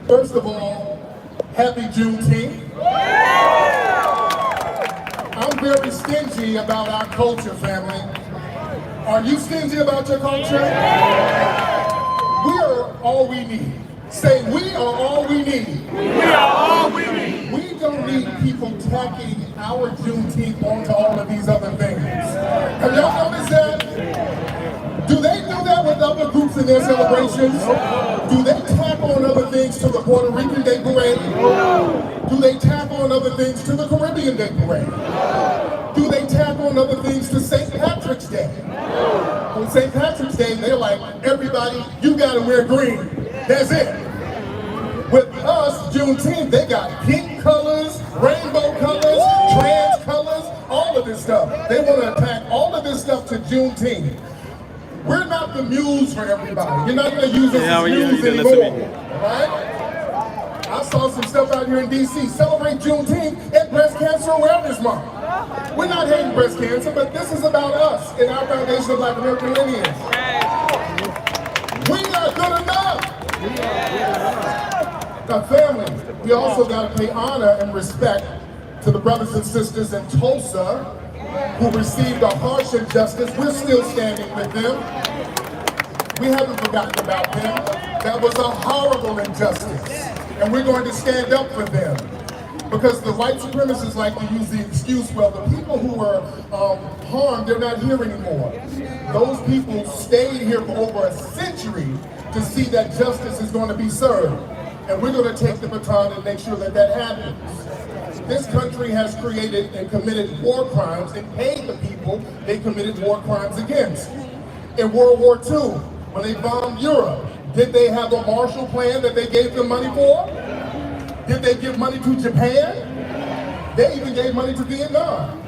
First of all, happy Juneteenth. I'm very stingy about our culture, family. Are you stingy about your culture? We are all we need. Say, we are all we need. We are all we need. We don't need people tacking our Juneteenth onto all of these other things. Have y'all noticed that? Do they do that with other groups in their celebrations? Do they tap on other things to the Puerto Rican Day Parade? Do they tap on other things to the Caribbean Day Parade? Do they tap on other things to St. Patrick's Day? On St. Patrick's Day, they're like, everybody, you gotta wear green. That's it. With us, Juneteenth, they got pink colors, rainbow colors, trans colors, all of this stuff. They want to attack all of this stuff to Juneteenth. We're not the muse for everybody. You're not going to use us as muse anymore, right? I saw some stuff out here in D.C. Celebrate Juneteenth and Breast Cancer Awareness Month. We're not hating breast cancer, but this is about us and our foundation of Black American lineage. We're not good enough. Now, family, we also got to pay honor and respect to the brothers and sisters in Tulsa who received a harsh injustice. We're still standing with them. We haven't forgotten about them. That was a horrible injustice. And we're going to stand up for them. Because the white supremacists like to use the excuse, well, the people who were harmed, they're not here anymore. Those people stayed here for over a century to see that justice is going to be served. And we're going to take the baton and make sure that that happens. This country has created and committed war crimes and paid the people they committed war crimes against. In World War II, when they bombed Europe, did they have a Marshall Plan that they gave them money for? Did they give money to Japan? They even gave money to Vietnam.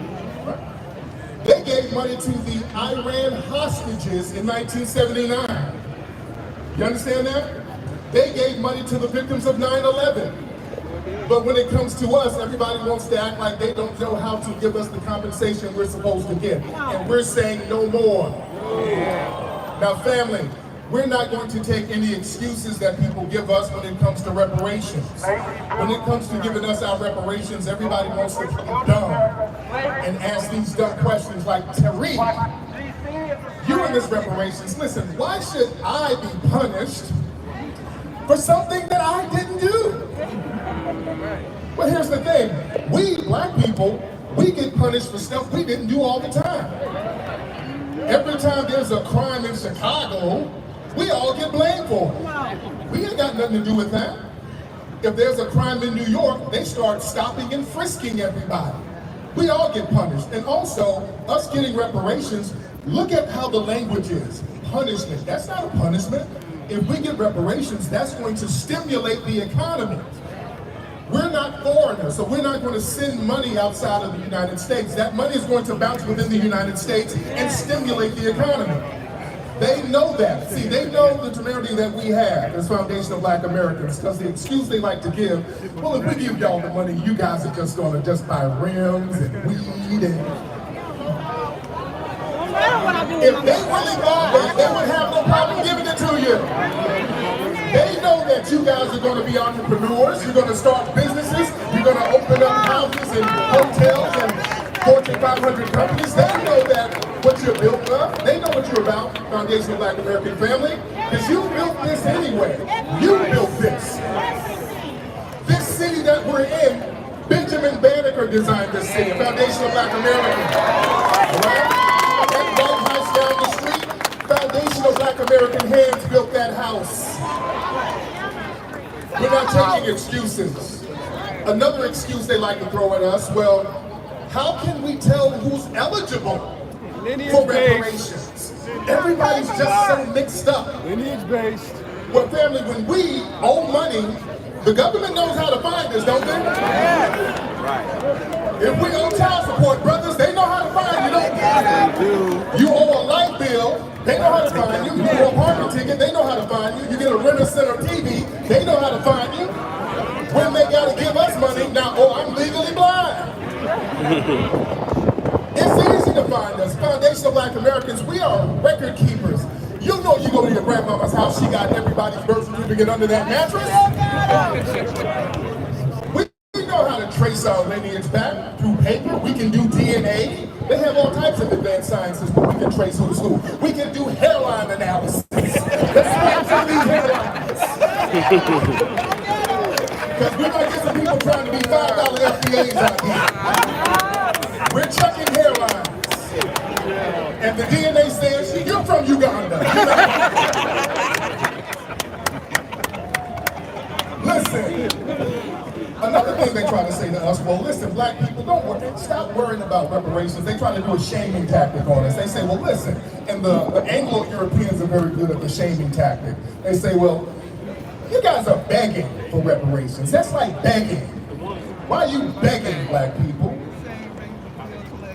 They gave money to the Iran hostages in 1979. You understand that? They gave money to the victims of 9/11. But when it comes to us, everybody wants to act like they don't know how to give us the compensation we're supposed to get. And we're saying no more. Now, family, we're not going to take any excuses that people give us when it comes to reparations. When it comes to giving us our reparations, everybody wants to play dumb and ask these dumb questions like, Tariq, you in this reparations, listen, why should I be punished for something that I didn't do? Well, here's the thing. We, black people, we get punished for stuff we didn't do all the time. Every time there's a crime in Chicago, we all get blamed for it. We ain't got nothing to do with that. If there's a crime in New York, they start stopping and frisking everybody. We all get punished. And also, us getting reparations, look at how the language is. Punishment. That's not a punishment. If we get reparations, that's going to stimulate the economy. We're not foreigners, so we're not going to send money outside of the United States. That money is going to bounce within the United States and stimulate the economy. They know that. See, they know the temerity that we have as Foundation of Black Americans, because the excuse they like to give, well, if we give y'all the money, you guys are just going to just buy rims and weed and... If they really bought that, they would have no problem giving it to you. They know that you guys are going to be entrepreneurs, you're going to start businesses, you're going to open up houses and hotels and Fortune 500 companies. They know that what you're built of. They know what you're about, Foundation of Black American Family, because you built this anyway. You built this. This city that we're in, Benjamin Banneker designed this city, Foundation of Black Americans. Right? That White House down the street, Foundation of Black American hands built that house. We're not taking excuses. Another excuse they like to throw at us, well, how can we tell who's eligible for reparations? Everybody's just so mixed up. Lineage-based. Well, family, when we owe money, the government knows how to find us, don't they? Right. If we owe child support, brothers, they know how to find you, don't they? You owe a light bill, they know how to find you. You owe a parking ticket, they know how to find you. You get a Renter Center TV, they know how to find you. When they gotta give us money, now, oh, I'm legally blind. It's easy to find us. Foundation of Black Americans, we are record keepers. You know you go to your grandmama's house, she got everybody's birth certificate under that mattress. We know how to trace our lineage back through paper. We can do DNA. They have all types of advanced sciences where we can trace who's who. We can do hairline analysis. Let's switch to these hairlines. Because we might get some people trying to be $5 FBAs out here. We're checking hairlines. And the DNA says, you're from Uganda. Listen, another thing they try to say to us, well, listen, black people, don't worry, stop worrying about reparations. They try to do a shaming tactic on us. They say, well, listen, and the Anglo-Europeans are very good at the shaming tactic. They say, well, you guys are begging for reparations. That's like begging. Why are you begging, black people?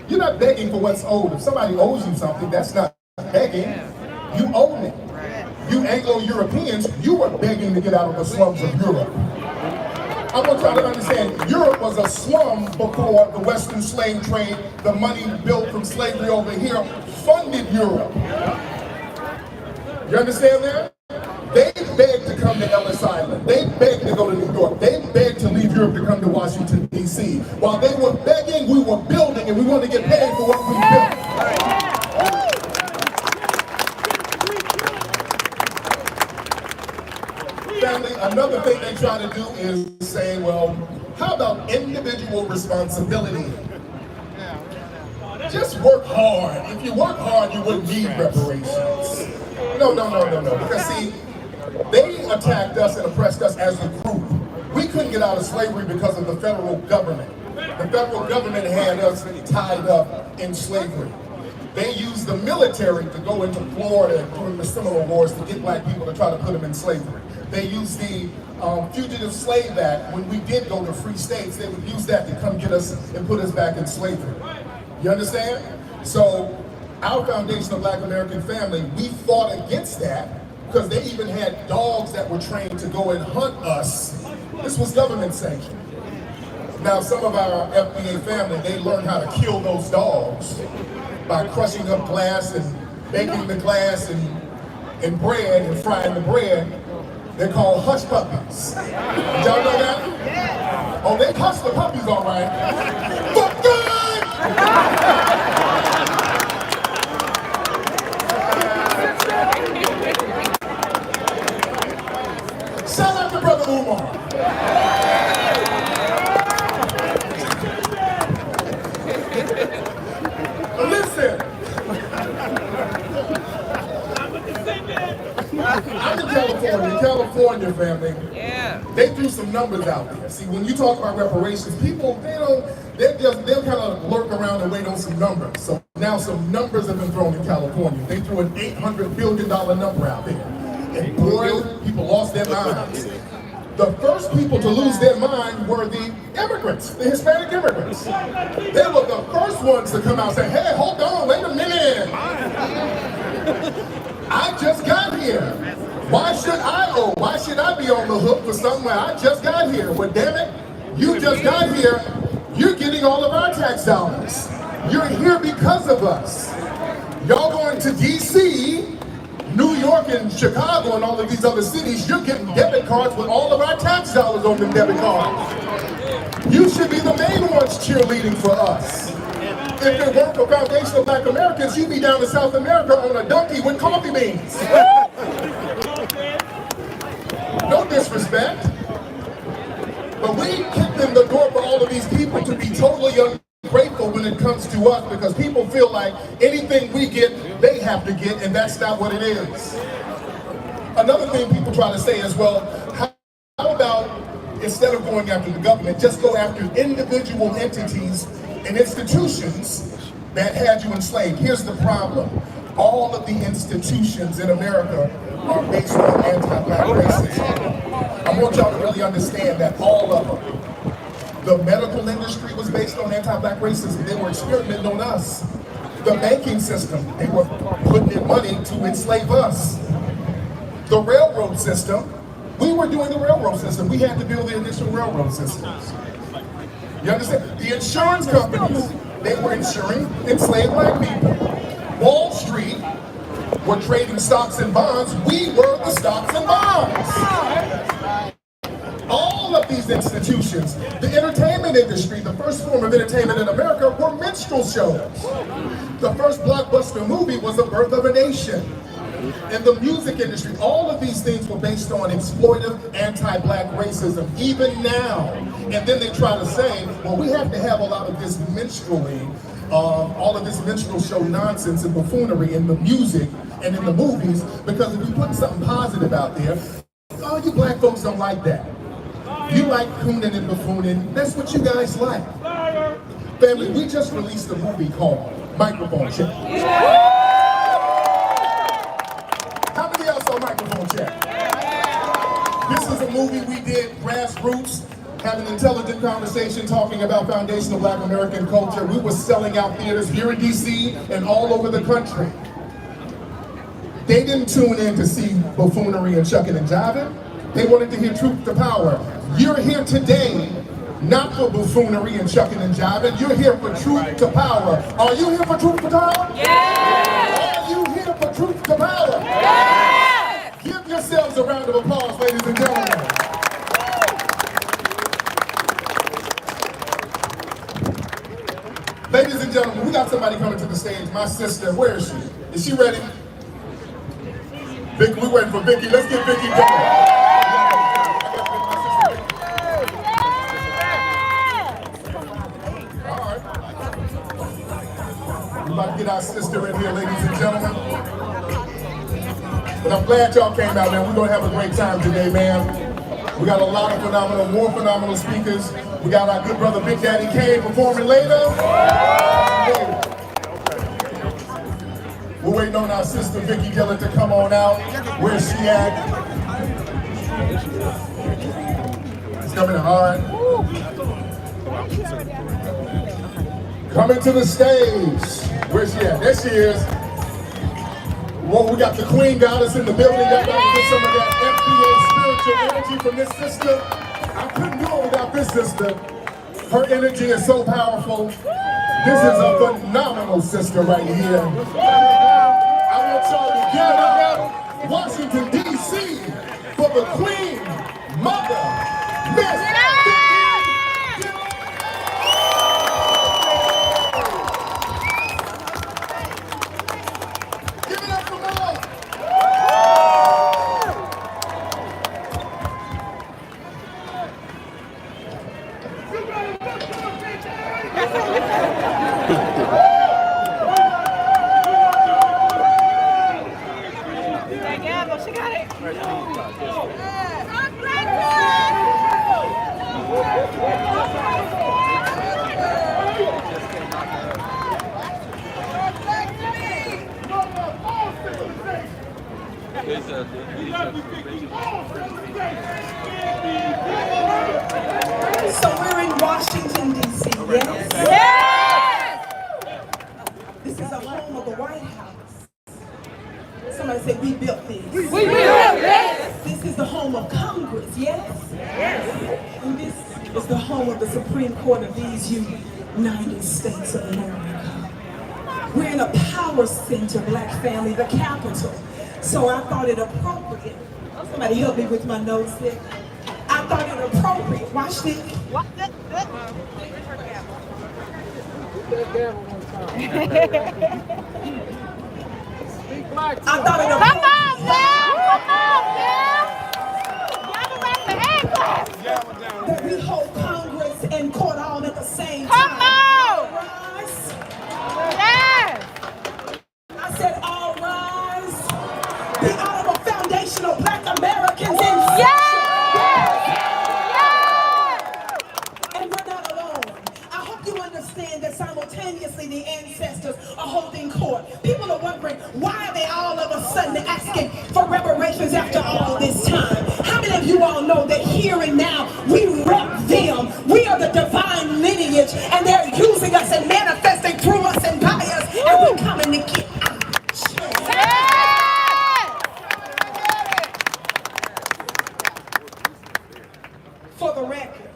You're not begging for what's owed. If somebody owes you something, that's not begging. You own it. You Anglo-Europeans, you were begging to get out of the slums of Europe. I want y'all to understand, Europe was a slum before the Western slave trade. The money built from slavery over here funded Europe. You understand that? They begged to come to Ellis Island. They begged to go to New York. They begged to leave Europe to come to Washington, D.C. While they were begging, we were building, and we wanted to get paid for what we built. Family, another thing they try to do is say, well, how about individual responsibility? Just work hard. If you work hard, you wouldn't need reparations. No. Because see, they attacked us and oppressed us as a group. We couldn't get out of slavery because of the federal government. The federal government had us tied up in slavery. They used the military to go into Florida during the Seminole Wars to get black people to try to put them in slavery. They used the Fugitive Slave Act. When we did go to free states, they would use that to come get us and put us back in slavery. You understand? So our Foundation of Black American Family, we fought against that because they even had dogs that were trained to go and hunt us. This was government sanctioned. Now some of our FBA family, they learned how to kill those dogs by crushing up glass and baking the glass and bread and frying the bread. They're called hush puppies. Did y'all know that? Oh, they hush the puppies all right. But good! Shout out to Brother Umar. Listen. I'm in California family. Yeah. They threw some numbers out there. See, when you talk about reparations, people, they'll kind of lurk around and wait on some numbers. So now some numbers have been thrown in California. They threw an $800 billion number out there. And boy, people lost their minds. The first people to lose their mind were the immigrants, the Hispanic immigrants. They were the first ones to come out and say, hey, hold on, wait a minute. I just got here. Why should I owe? Why should I be on the hook for something where I just got here? Well, damn it, you just got here. You're getting all of our tax dollars. You're here because of us. Y'all going to D.C., New York and Chicago and all of these other cities, you're getting debit cards with all of our tax dollars on them debit cards. You should be the main ones cheerleading for us. If it weren't for Foundation of Black Americans, you'd be down in South America on a donkey with coffee beans. No disrespect. But we kicked in the door for all of these people to be totally ungrateful when it comes to us, because people feel like anything we get, they have to get, and that's not what it is. Another thing people try to say is, well, how about instead of going after the government, just go after individual entities and institutions that had you enslaved. Here's the problem. All of the institutions in America are based on anti-black racism. I want y'all to really understand that all of them. The medical industry was based on anti-black racism. They were experimenting on us. The banking system, they were putting in money to enslave us. The railroad system, we were doing the railroad system. We had to build the initial railroad systems. You understand? The insurance companies, they were insuring enslaved black people. Wall Street, were trading stocks and bonds, we were the stocks and bonds. All of these institutions, the entertainment industry, the first form of entertainment in America were minstrel shows. The first blockbuster movie was The Birth of a Nation. In the music industry, all of these things were based on exploitive, anti-black racism, even now. And then they try to say, well, we have to have a lot of this minstrelling, all of this minstrel show nonsense and buffoonery in the music and in the movies, because if we put something positive out there, oh, you black folks don't like that. You like cooning and buffooning, that's what you guys like. Family, we just released a movie called Microphone Check. How many of y'all saw Microphone Check? This is a movie we did, grassroots, have an intelligent conversation talking about foundational black American culture. We were selling out theaters here in DC and all over the country. They didn't tune in to see buffoonery and shucking and jiving. They wanted to hear truth to power. You're here today, not for buffoonery and shucking and jiving. You're here for truth to power. Are you here for truth to power? Yes! Are you here for truth to power? Yes! Give yourselves a round of applause, ladies and gentlemen. Ladies and gentlemen, we got somebody coming to the stage. My sister, where is she? Is she ready? Vicky, we're waiting for Vicky. Let's get Vicky going. We're about to get our sister in here, ladies and gentlemen. But I'm glad y'all came out, man. We're going to have a great time today, man. We got a lot of phenomenal, more phenomenal speakers. We got our good brother Big Daddy Kane performing later. We're waiting on our sister Vicky Dillon to come on out. Where's she at? It's coming in hard. Coming to the stage. Where's she at? There she is. Well, we got the Queen Goddess in the building. Y'all gotta get some of that FBA spiritual energy from this sister. I couldn't do it without this sister. Her energy is so powerful. This is a phenomenal sister right here. I want y'all to gather Washington, D.C. for the Queen Mother, Miss So we're in Washington, D.C., yes? Yes! This is a home of the White House. Somebody said, we built this. We built this! This is the home of Congress, yes? Yes! And this is the home of the Supreme Court of these United States of America. We're in a power center, black family, the Capitol. So I thought it appropriate. Somebody help me with my nose there. I thought it appropriate. Watch this. I thought it appropriate that we hold Congress and court all at the same time. Come on! Rise. Yes! I said all rise. The honorable foundational black Americans in session. Yes! And we're not alone. I hope you understand that simultaneously the ancestors are holding court. People are wondering, why are they all of a sudden asking for reparations after all this time? How many of you all know that here and now we rep them? We are the divine lineage, and they're using us and manifesting through us and by us, and we're coming to get out. For the record,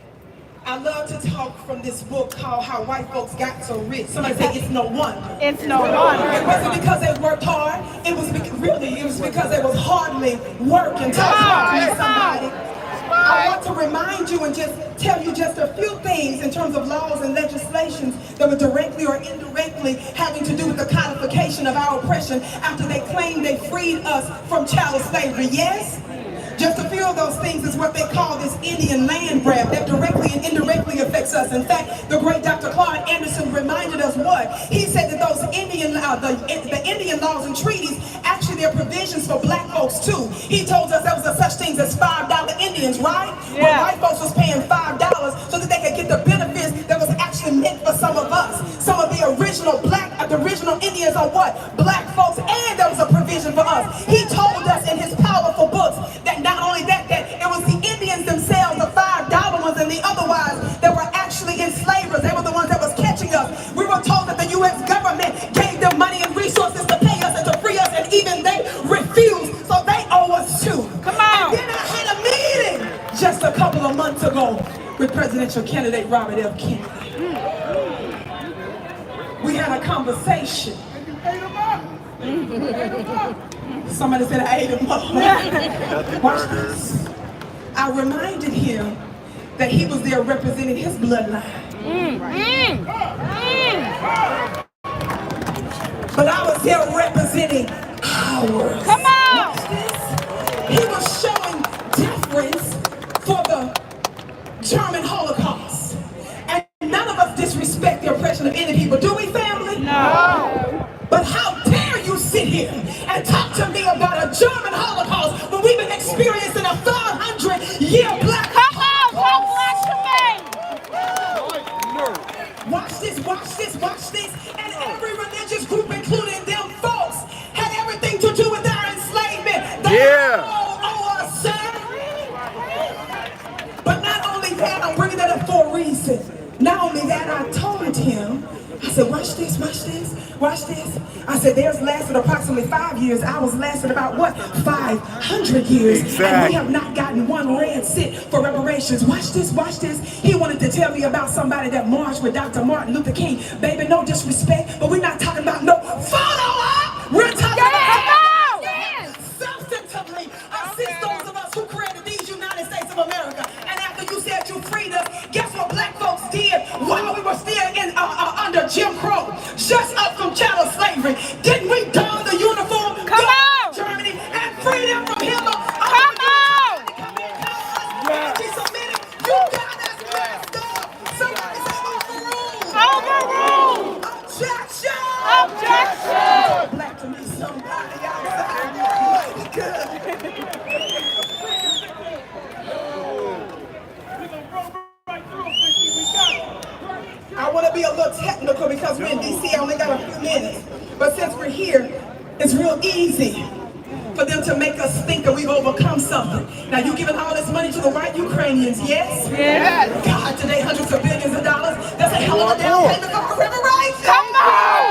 I love to talk from this book called How White Folks Got So Rich. Somebody say it's no wonder. It's no wonder. It wasn't because they worked hard. It was because they was hardly working. Talk to me, somebody. I want to remind you and just tell you just a few things in terms of laws and legislations that were directly or indirectly having to do with the codification of our oppression after they claimed they freed us from chattel slavery. Yes? Just a few of those things is what they call this Indian land grab that directly and indirectly affects us. In fact, the great Dr. Claude Anderson reminded us what? He said that those Indian laws and treaties, actually they're provisions for black folks too. He told us there was a such things as $5 Indians, right? Yeah. Where white folks was paying $5 so that they could get the benefits that was actually meant for some of us. Some of the original Indians are what? Black folks, and there was a provision for us. He told us in his powerful books that not only that it was the Indians themselves, the $5 ones and the otherwise, that were actually enslavers. They were the ones that was catching us. We were told that the U.S. government gave them money and resources to pay us and to free us, and even they refused, so they owe us too. Come on. And then I had a meeting just a couple of months ago with presidential candidate Robert F. Kennedy. We had a conversation. Somebody said I ate him up. Watch this. I reminded him that he was there representing his bloodline. But I was there representing ours. Come on. Watch this. He was showing deference for the German Holocaust. And none of us disrespect the oppression of any people. Do we, family? No. But how dare you sit here and talk to me about a German Holocaust when we've been experiencing a 500-year black Holocaust? Watch this, watch this, watch this. And every religious group, including them folks, had everything to do with our enslavement. They all owe us, sir. But not only that, I'm bringing that up for a reason. Not only that, I told him, I said, watch this, watch this, watch this. I said, theirs lasted approximately 5 years. Ours lasted about what? 500 years. Exactly. And we have not gotten one red cent for reparations. Watch this, watch this. He wanted to tell me about somebody that marched with Dr. Martin Luther King. Baby, no disrespect, but we're not talking about no follow-up. We're talking about substantively assist those of us who created these United States of America. And after you said you freed us, guess what black folks did while we were still under Jim Crow? Just up from chattel slavery. Didn't we don the uniform? Come on. Germany and free them from Hitler. Come on. Anti-Semitic, you got us messed up. Somebody say overruled. Overruled. Objection. Objection. Black to me, somebody outside. Good. I want to be a little technical because we're in DC. I only got a few minutes. But since we're here, it's real easy for them to make us think that we've overcome something. Now, you giving all this money to the white Ukrainians, yes? Yes. God, today hundreds of billions of dollars. That's a hell of a down payment for reparations. Come on.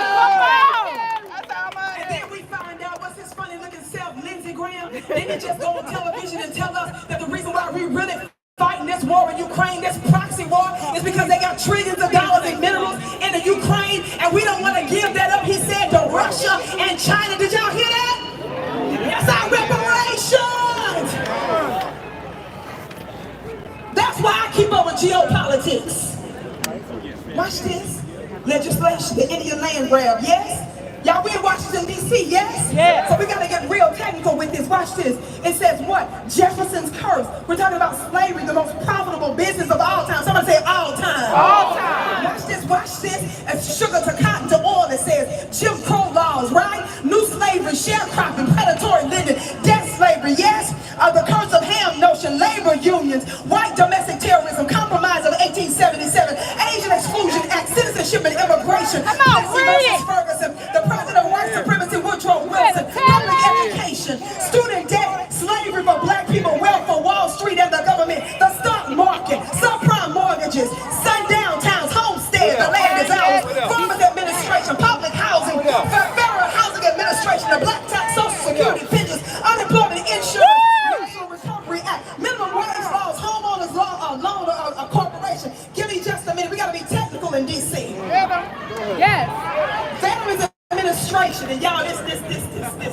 Come on. And then we find out what's this funny looking self, Lindsey Graham. They didn't just go on television and tell us that the reason why we really fighting this war in Ukraine, this proxy war, is because they got trillions of dollars in minerals in the Ukraine, and we don't want to give that up, he said, to Russia and China. Did y'all hear that? That's our reparations. That's why I keep up with geopolitics. Watch this. Legislation, the Indian land grab, yes? Y'all, we in Washington, D.C., yes? Yes. So we got to get real technical with this. Watch this. It says what? Jefferson's curse. We're talking about slavery, the most profitable business of all time. Somebody say all time. All time. Watch this, watch this. It's sugar to cotton to oil. It says Jim Crow laws, right? New slavery, sharecropping, predatory lending, debt slavery, yes? The curse of Ham notion, labor unions, white domestic terrorism, compromise of 1877, Asian Exclusion Act, citizenship and immigration, Come on, Plessy read versus it. Ferguson, the president of white supremacy, Woodrow Wilson, public education, student debt, slavery for black people, wealth for Wall Street and the government, the stock market, subprime mortgages, sundown towns, homesteads, the land is ours, farmers administration, public housing, federal housing administration, the black tax, social security, pensions, unemployment insurance, National Recovery Act, minimum wage laws, homeowners law, loan corporation, in D.C. Yes. Veterans Administration, and y'all, this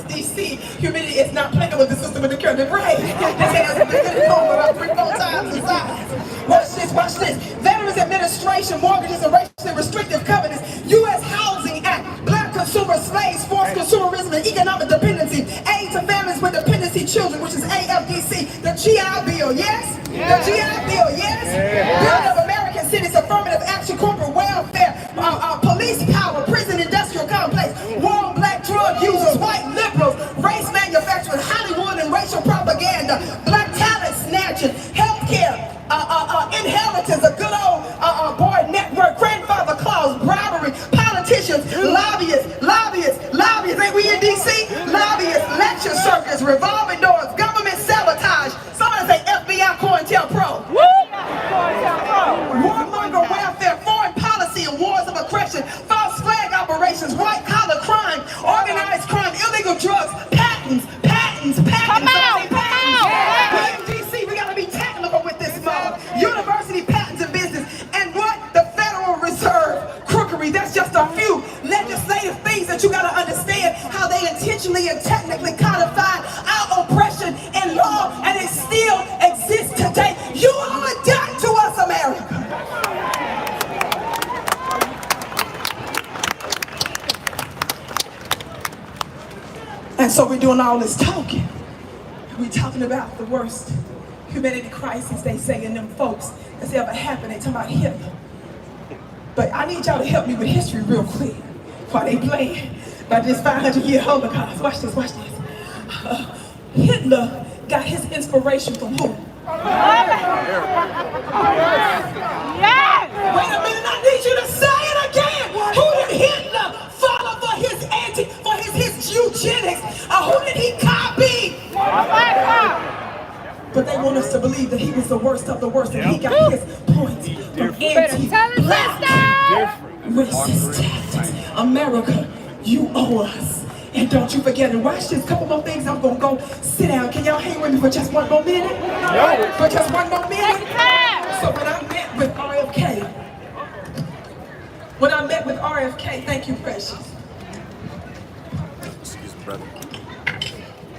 DC humidity is not playing with the system of the current brain. This has been home about 3-4 times the size. Watch this. Veterans Administration, mortgages and racially restrictive covenants, U.S. Housing Act, Black consumer slaves, forced consumerism and economic dependency, aid to families with dependency children, which is AFDC, the GI Bill, yes? The GI Bill, yes? Building of American cities, affirmative action, corporate welfare, police power, prison industrial complex, war on black drug users, white liberals, race manufacturers, Hollywood and racial propaganda, black talent snatching, healthcare, inheritance, a good old board network, grandfather clause, bribery, politicians, lobbyists, ain't we in DC? Lobbyists, lecture circuits, revolving doors, government sabotage, somebody say FBI, COINTELPRO. Warmonger welfare, foreign policy and wars of aggression, false flag operations, white collar crime, organized crime, illegal drugs, patents. Come on. We in DC, we gotta be technical with this mode. University patents and business, and what? The Federal Reserve crookery. That's just a few legislative things that you gotta understand how they intentionally and technically codified our oppression in law, and it still exists today. You owe a debt to us, America. And so we're doing all this talking. We're talking about the worst humanity crisis, they say, in them folks that's ever happened. They talking about Hitler. But I need y'all to help me with history real quick while they play by this 500-year Holocaust. Watch this. Hitler got his inspiration from who? Yes. Wait a minute, I need you to say it again. Who did Hitler follow for his eugenics? Who did he copy? But they want us to believe that he was the worst of the worst, and he got his points from anti-black racist tactics. America, you owe us. And don't you forget, and watch this, couple more things, I'm gonna go sit down. Can y'all hang with me for just one more minute? For just one more minute? So when I met with RFK, thank you, Precious. Excuse me, brother.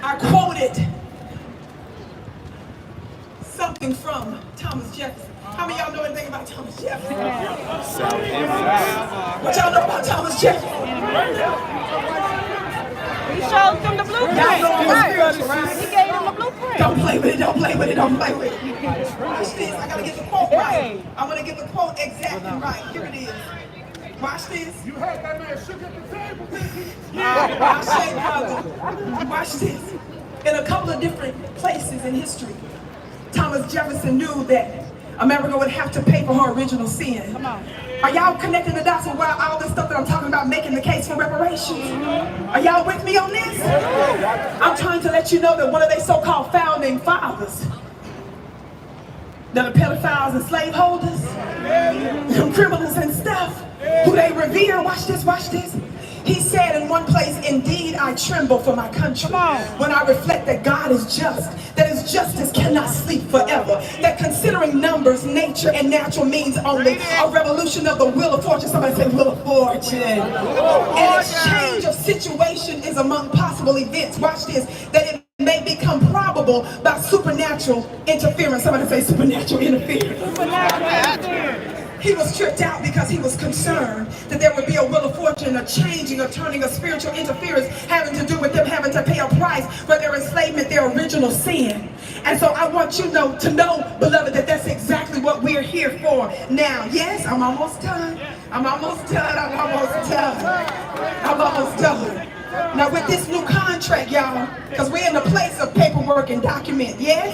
I quoted something from Thomas Jefferson. How many of y'all know anything about Thomas Jefferson? What y'all know about Thomas Jefferson? He showed them the blueprint. Y'all know I'm spiritual, right? He gave them the blueprint. Don't play with it. Watch this, I gotta get the quote right. I wanna get the quote exactly right. Here it is. Watch this. You heard that man shook at the table, didn't he? Watch this. In a couple of different places in history, Thomas Jefferson knew that America would have to pay for her original sin. Come on. Are y'all connecting the dots with all this stuff that I'm talking about, making the case for reparations? Are y'all with me on this? I'm trying to let you know that one of their so-called founding fathers, that are pedophiles and slaveholders, them criminals and stuff, who they revere, watch this. He said in one place, "Indeed, I tremble for my country when I reflect that God is just, that his justice cannot sleep forever, that considering numbers, nature, and natural means only, a revolution of the wheel of fortune," somebody say wheel of fortune, "an exchange of situation is among possible events," watch this, "that it may become probable by supernatural interference," somebody say supernatural interference. He was tripped out because he was concerned that there would be a wheel of fortune, a changing, a turning, a spiritual interference having to do with them having to pay a price for their enslavement, their original sin. And so I want you to know, beloved, that that's exactly what we're here for now. Yes, I'm almost done. Now with this new contract, y'all, because we're in the place of paperwork and document, yes?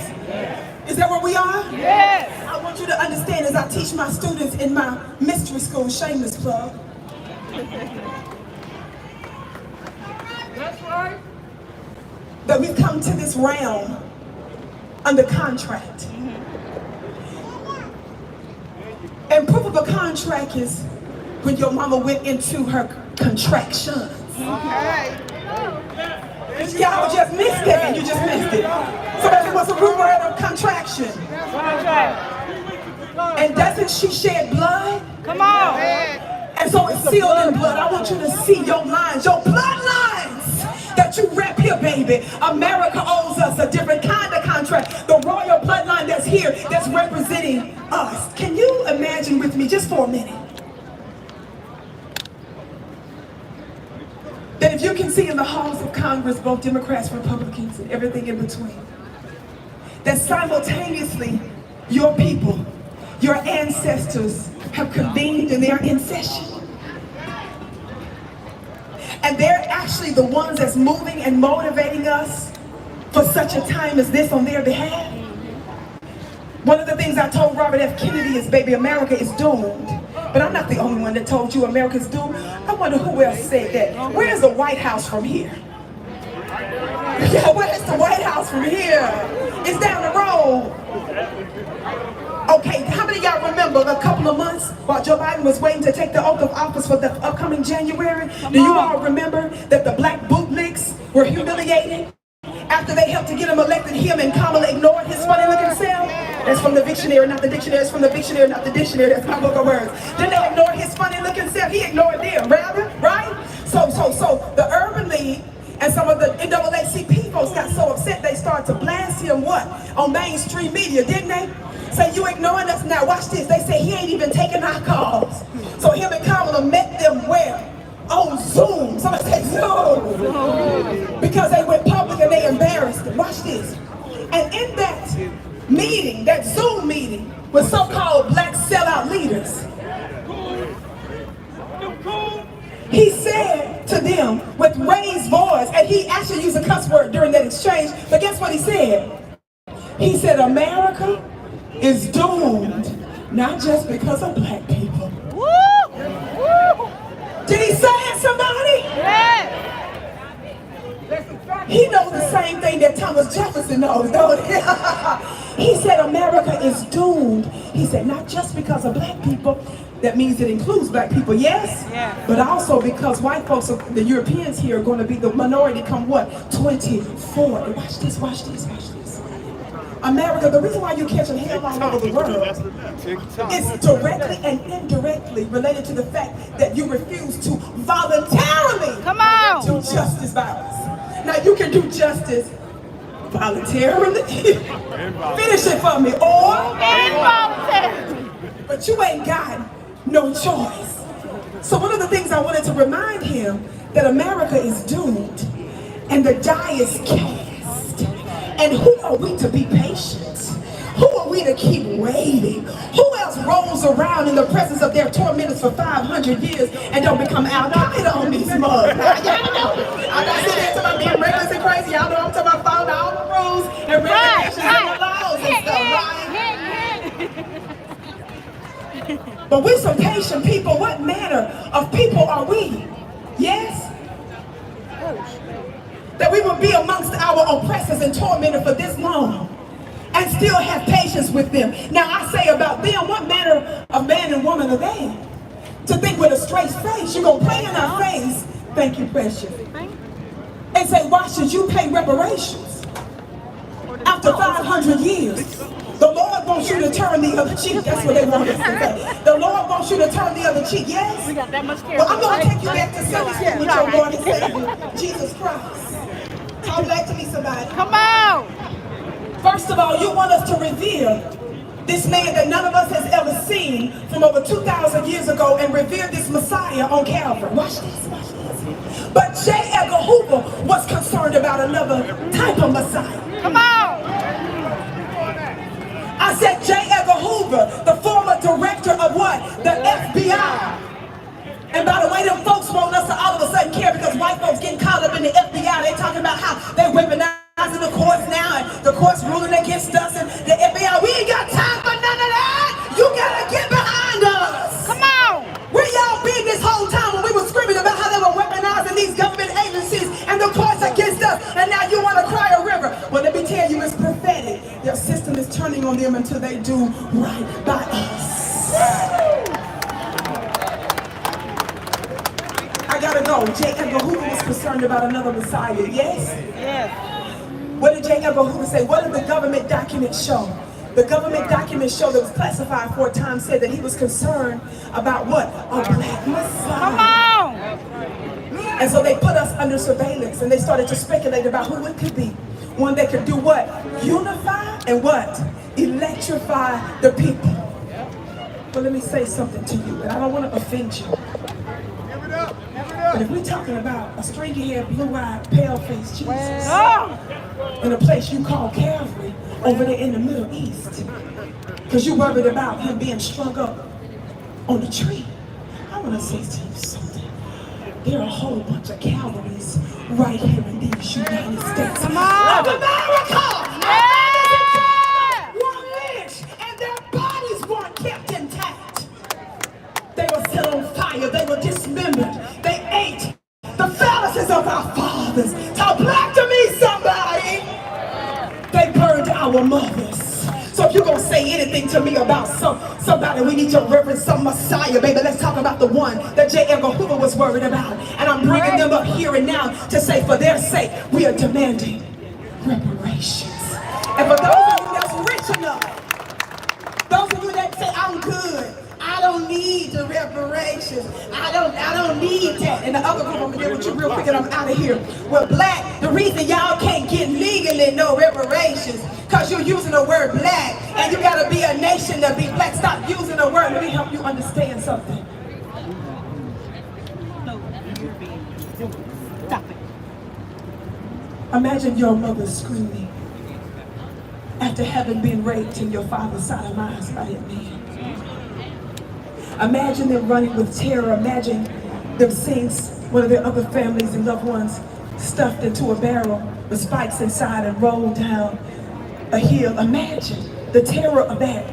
Is that where we are? Yes. I want you to understand as I teach my students in my mystery school, shameless plug. That's right. That we've come to this realm under contract. And proof of a contract is when your mama went into her contractions. Okay. Y'all just missed it, and you just missed it. So that's what's a root word of contraction. And doesn't she shed blood? Come on. sealed in blood. I want you to see your lines, your bloodlines that you rep here, baby. America owes us a different kind of contract. The royal bloodline that's here, that's representing us. Can you imagine with me just for a minute? That if you can see in the halls of Congress, both Democrats, Republicans, and everything in between, that simultaneously your people, your ancestors have convened and they're in session. And they're actually the ones that's moving and motivating us for such a time as this on their behalf. One of the things I told Robert F. Kennedy is, baby, America is doomed. But I'm not the only one that told you America's doomed. I wonder who else said that. Where's the White House from here? Yeah, where's the White House from here? It's down the road. Okay, how many of y'all remember a couple of months while Joe Biden was waiting to take the oath of office for the upcoming January? Do you all remember that the black bootlicks were humiliated after they helped to get him elected? Him and Kamala ignored his funny looking self. That's from the dictionary, not the dictionary. It's from the dictionary, not the dictionary. That's my book of words. Then they ignored his funny looking self. He ignored them, rather, right? So the Urban League and some of the NAACP folks got so upset they started to blast him, what? On mainstream media, didn't they? Say, you ignoring us now. Watch this. They say he ain't even taking our calls. So him and Kamala met them where? On Zoom. Somebody say Zoom. Because they went public and they embarrassed them. Watch this. And in that meeting, that Zoom meeting, with so-called black sellout leaders, he said to them with raised voice, and he actually used a cuss word during that exchange, but guess what he said? He said, America is doomed, not just because of black people. Woo! Woo! Did he say it, somebody? Yeah. He knows the same thing that Thomas Jefferson knows, don't he? He said America is doomed. He said not just because of black people. That means it includes black people, yes? Yeah. But also because white folks, the Europeans here, are going to be the minority come what? 2040. Watch this, watch this, watch this. America, the reason why you're catching hell all over the world is directly and indirectly related to the fact that you refuse to voluntarily do justice violence. Now you can do justice voluntarily, finish it for me, or Involuntarily. but you ain't got no choice. So one of the things I wanted to remind him, that America is doomed and the die is cast. And who are we to be patient? Who are we to keep waiting? Who else rolls around in the presence of their tormentors for 500 years and don't become Al-Qaeda on these mugs? Y'all know. I'm not sitting there talking about being reckless and crazy. Y'all know I'm talking about following all the rules and regulations and the laws and stuff, right? But we're some patient people. What manner of people are we? Yes? That we will be amongst our oppressors and tormentors for this long and still have patience with them. Now I say about them, what manner of man and woman are they? To think with a straight face, you're gonna play in our face, thank you, precious, and say, why should you pay reparations? After 500 years, the Lord wants you to turn the other cheek. That's what they want us to say. The Lord wants you to turn the other cheek, yes? We got that much care. Well, I'm gonna take you back to Sunday school with your Lord and Savior, Jesus Christ. Talk back to me, somebody. Come on. First of all, you want us to revere this man that none of us has ever seen from over 2,000 years ago and revere this Messiah on Calvary. Watch this, watch this. But J. Edgar Hoover was concerned about another type of Messiah. Come on. I said J. Edgar Hoover, the former director of what? The FBI. And by the way, them folks want us to all of a sudden care because white folks getting caught up in the FBI. They talking about how they weaponizing the courts now and the courts ruling against us and the FBI. We ain't got time for none of that. You gotta get behind us. Come on. Where y'all been this whole time when we were screaming about how they were weaponizing these government agencies and the courts against us, and now you want to cry a river? Well, let me tell you, it's prophetic. Their system is turning on them until they do right by us. I gotta go. J. Edgar Hoover was concerned about another Messiah, yes? Yes. What did J. Edgar Hoover say? What did the government documents show? The government documents show that was classified 4 times said that he was concerned about what? A black Messiah. Come on. And so they put us under surveillance and they started to speculate about who it could be. One that could do what? Unify and what? Electrify the people. But let me say something to you, and I don't want to offend you. But if we're talking about a stringy-haired, blue-eyed, pale-faced Jesus in a place you call Calvary over there in the Middle East, because you're worried about him being strung up on a tree, I want to say to you something. There are a whole bunch of Calvaries right here in these United States of America. Were lynched and their bodies weren't kept intact. They were set on fire. They were dismembered. They ate the phalluses of our fathers. Talk black to me, somebody. They burned our mothers. So if you're going to say anything to me about somebody, we need to reverence some Messiah, baby. Let's talk about the one that J. Edgar Hoover was worried about. And I'm bringing them up here and now to say for their sake, we are demanding reparations. And for those of you that's rich enough, those of you that say, I'm good, I don't need the reparations. I don't need that. And the other group, I'm gonna deal with you real quick and I'm out of here. Well, black, the reason y'all can't get legally no reparations, because you're using the word black, and you gotta be a nation to be black. Stop using the word. Let me help you understand something. Stop it. Imagine your mother screaming after having been raped in your father's sodomized by that man. Imagine them running with terror. Imagine them seeing one of their other families and loved ones stuffed into a barrel with spikes inside and rolled down a hill. Imagine the terror of that.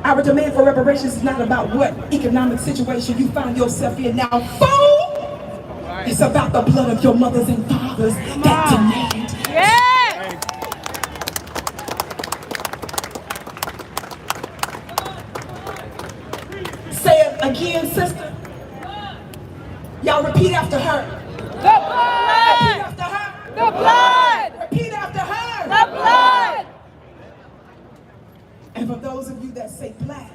Our demand for reparations is not about what economic situation you find yourself in now, fool! It's about the blood of your mothers and fathers that demand. Yeah. Say it again, sister. Y'all repeat after her. The blood. Repeat after her. The blood. Repeat after her. The blood. And for those of you that say black,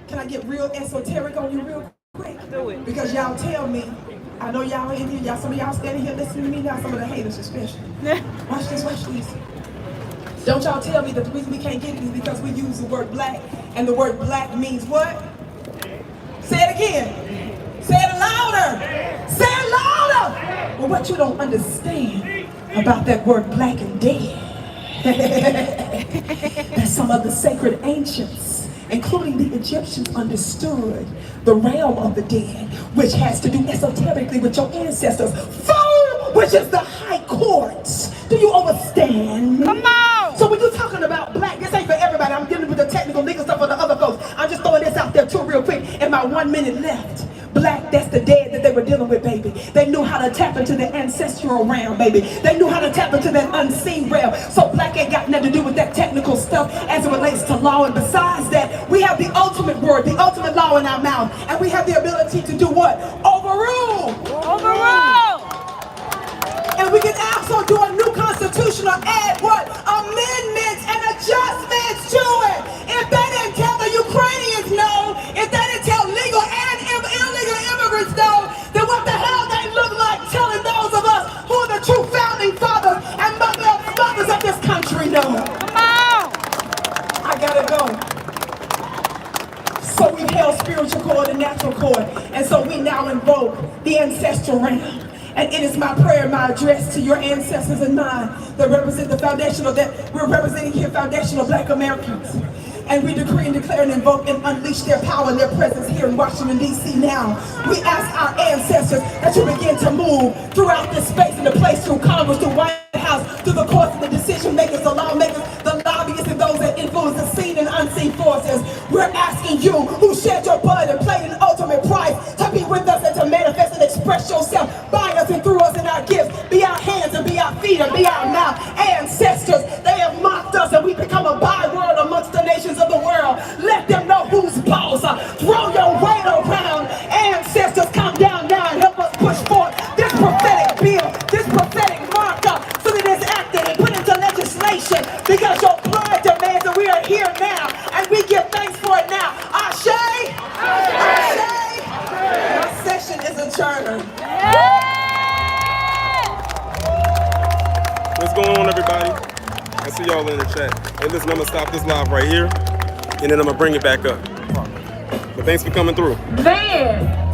can I get real esoteric on you real quick? Do it. Because y'all tell me, I know y'all in here, some of y'all standing here listening to me now, some of the haters especially. Watch this, watch this. Don't y'all tell me that the reason we can't get it is because we use the word black, and the word black means what? Say it again. Say it louder. Say it louder. Well, what you don't understand about that word black and dead, that some of the sacred ancients, including the Egyptians, understood the realm of the dead, which has to do esoterically with your ancestors. Fool, which is the high courts. Do you understand? Come on. So when you're talking about black, this ain't for everybody. I'm dealing with the technical legal stuff for the other folks. I'm just throwing this out there too real quick in my 1 minute left. Black, that's the dead that they were dealing with, baby. They knew how to tap into the ancestral realm, baby. They knew how to tap into that unseen realm. So black ain't got nothing to do with that technical stuff as it relates to law. And besides that, we have the ultimate word, the ultimate law in our mouth. And we have the ability to do what? Overrule. Overrule. And we can also do a new constitution or add what? Amendments and adjustments to it. If they didn't tell the Ukrainians no, if they didn't tell legal and illegal immigrants no, then what the hell they look like telling those of us who are the true founding fathers and mothers of this country no? Come on. I gotta go. So we've held spiritual cord and natural cord, and so we now invoke the ancestral realm. And it is my prayer, my address to your ancestors and mine that represent the foundational, that we're representing here foundational black Americans. And we decree and declare and invoke and unleash their power and their presence here in Washington, D.C. now. We ask our ancestors that you begin to move throughout this space and the place, through Congress, through White House, through the courts and the decision makers, the lawmakers, the lobbyists, and those that influence the seen and unseen forces. We're asking you, who shed your blood and paid an ultimate price, to be with us and to manifest and express yourself by us and through us in our gifts. Be our hands and be our feet and be our mouth. Ancestors, they have mocked us and we become a byword amongst the nations of the world. Let them know who's boss. Throw your weight around. Ancestors, come down now and help us push forward this prophetic bill, this prophetic marker, so that it's acted and put into legislation, because your blood demands y'all in the chat. Hey, listen, I'm gonna stop this live right here, and then I'm gonna bring it back up. But thanks for coming through. Man,